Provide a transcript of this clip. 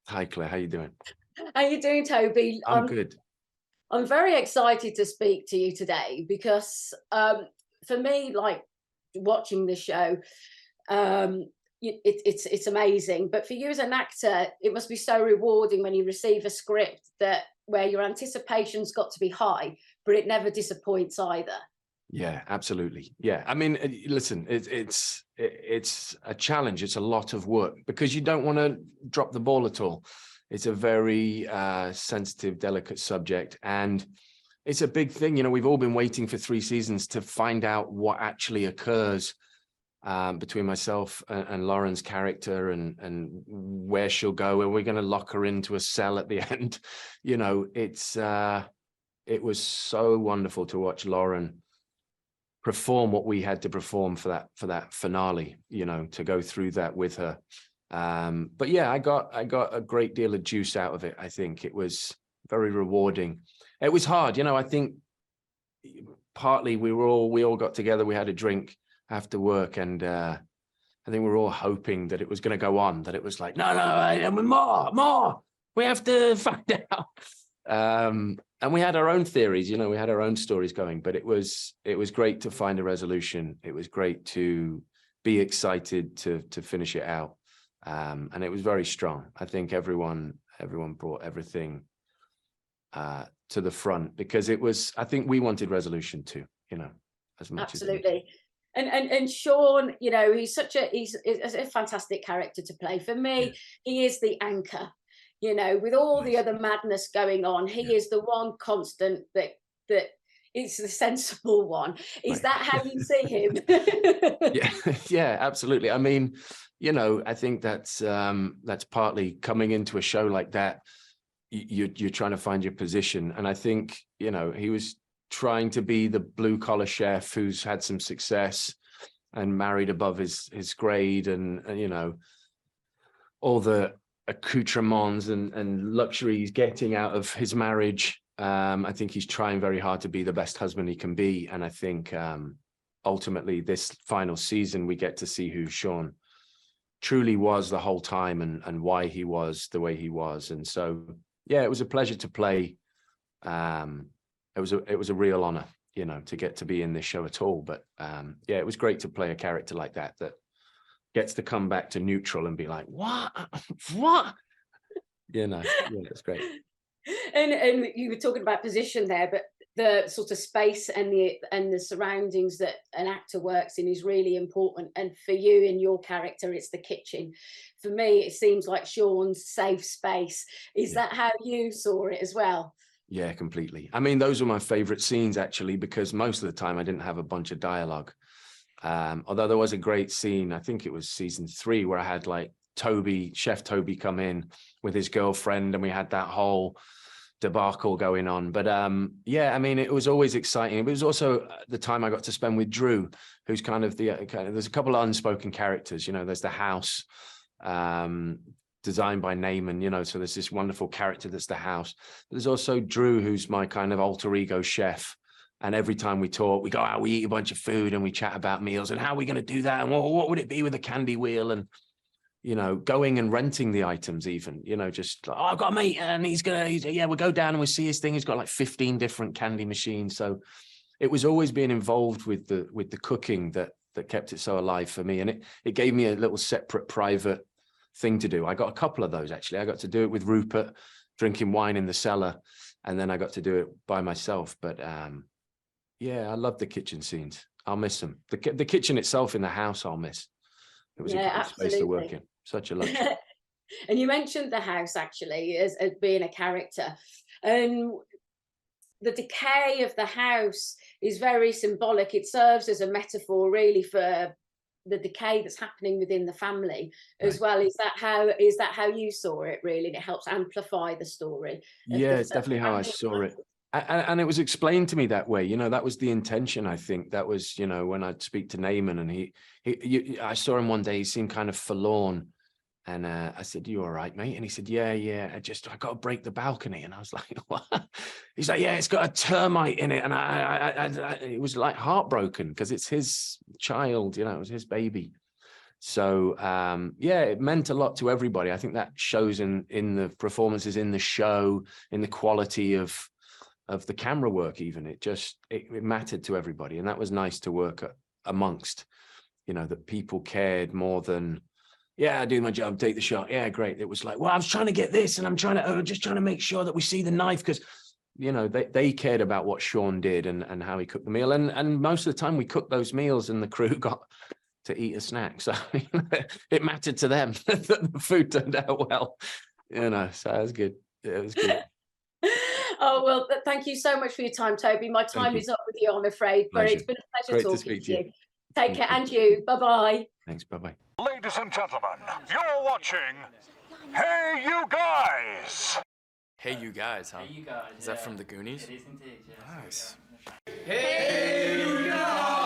Hi, Claire. How you doing? How you doing, Toby? I'm good. I'm very excited to speak to you today because for me, like watching the show, it's amazing. But for you as an actor, it must be so rewarding when you receive a script that where your anticipation's got to be high, but it never disappoints either. Yeah, absolutely. Yeah, I mean, listen, it's a challenge. It's a lot of work because you don't want to drop the ball at all. It's a very sensitive, delicate subject, and it's a big thing. You know, we've all been waiting for 3 seasons to find out what actually occurs between myself and Lauren's character, and where she'll go. And we're going to lock her into a cell at the end. You know, it was so wonderful to watch Lauren perform what we had to perform for that finale, you know, to go through that with her. But yeah, I got a great deal of juice out of it. I think it was very rewarding. It was hard, you know. I think partly we all got together, we had a drink after work, and I think we were all hoping that it was going to go on, that it was like, no, more, we have to find out. And we had our own theories, you know, we had our own stories going, but it was great to find a resolution. It was great to be excited to finish it out. And it was very strong. I think everyone brought everything to the front, because I think we wanted resolution too, you know, as much Absolutely. And Sean, you know, he's a fantastic character to play. For me, yeah. he is the anchor. You know, with all the other madness going on, he is the one constant that is the sensible one. Is that how you see him? Yeah, yeah, absolutely. I mean, you know, I think that's partly coming into a show like that. You're trying to find your position, and I think, you know, he was trying to be the blue collar chef who's had some success and married above his grade, and you know, all the accoutrements and luxury he's getting out of his marriage. I think he's trying very hard to be the best husband he can be, and I think ultimately this final season we get to see who Sean truly was the whole time, and why he was the way he was. And so yeah, it was a pleasure to play. It was a real honor, you know, to get to be in this show at all. But yeah, it was great to play a character like that gets to come back to neutral and be like, what? You know, yeah, it's great. And you were talking about position there, but the sort of space and the surroundings that an actor works in is really important. And for you in your character, it's the kitchen. For me, it seems like Sean's safe space. Is that how you saw it as well? Yeah, completely. I mean, those were my favorite scenes, actually, because most of the time I didn't have a bunch of dialogue. Although there was a great scene, I think it was season 3, where I had like Chef Toby come in with his girlfriend, and we had that whole debacle going on. But yeah, I mean, it was always exciting. It was also the time I got to spend with Drew, who's kind of there's a couple of unspoken characters, you know. There's the house, designed by Naaman, you know, so there's this wonderful character that's the house. But there's also Drew, who's my kind of alter ego chef. And every time we talk, we go out, we eat a bunch of food, and we chat about meals and how are we going to do that, and what would it be with a candy wheel, and you know, going and renting the items, even, you know, just, oh, I've got a mate and we'll go down and we'll see his thing. He's got like 15 different candy machines. So it was always being involved with the cooking that kept it so alive for me. And it gave me a little separate private thing to do. I got a couple of those, actually. I got to do it with Rupert, drinking wine in the cellar, and then I got to do it by myself. But yeah, I love the kitchen scenes. I'll miss them. The kitchen itself in the house, I'll miss. It was a great space to work in. Such a luxury. And you mentioned the house, actually, as being a character. And the decay of the house is very symbolic. It serves as a metaphor, really, for the decay that's happening within the family as well. Is that how you saw it, really? And it helps amplify the story. Yeah, it's definitely how I saw it. And it was explained to me that way. You know, that was the intention. I think that was, you know, when I'd speak to Naaman, and I saw him one day, he seemed kind of forlorn. And I said, "You all right, mate?" And he said, yeah, I got to break the balcony. And I was like, what? He's like, yeah, it's got a termite in it. And I it was like heartbroken, because it's his child, you know, it was his baby. So yeah, it meant a lot to everybody. I think that shows in the performances, in the show, in the quality of the camera work. Even it mattered to everybody, and that was nice to work amongst. You know, that people cared more than, yeah, I do my job, take the shot. Yeah, great. It was like, well, I was trying to get this, and I'm just trying to make sure that we see the knife, because, you know, they cared about what Sean did and how he cooked the meal. And most of the time we cooked those meals and the crew got to eat a snack. So it mattered to them that the food turned out well, you know, so it was good. It was good. Oh, well, thank you so much for your time, Toby. My time is up with you, I'm afraid, but it's been a pleasure talking to you. Take care, and you. Bye-bye. Thanks, bye-bye. Ladies and gentlemen, you're watching Hey You Guys! Hey You Guys, huh? Hey, you guys. Is that from the Goonies? It is indeed, yes. Nice. Hey, you guys!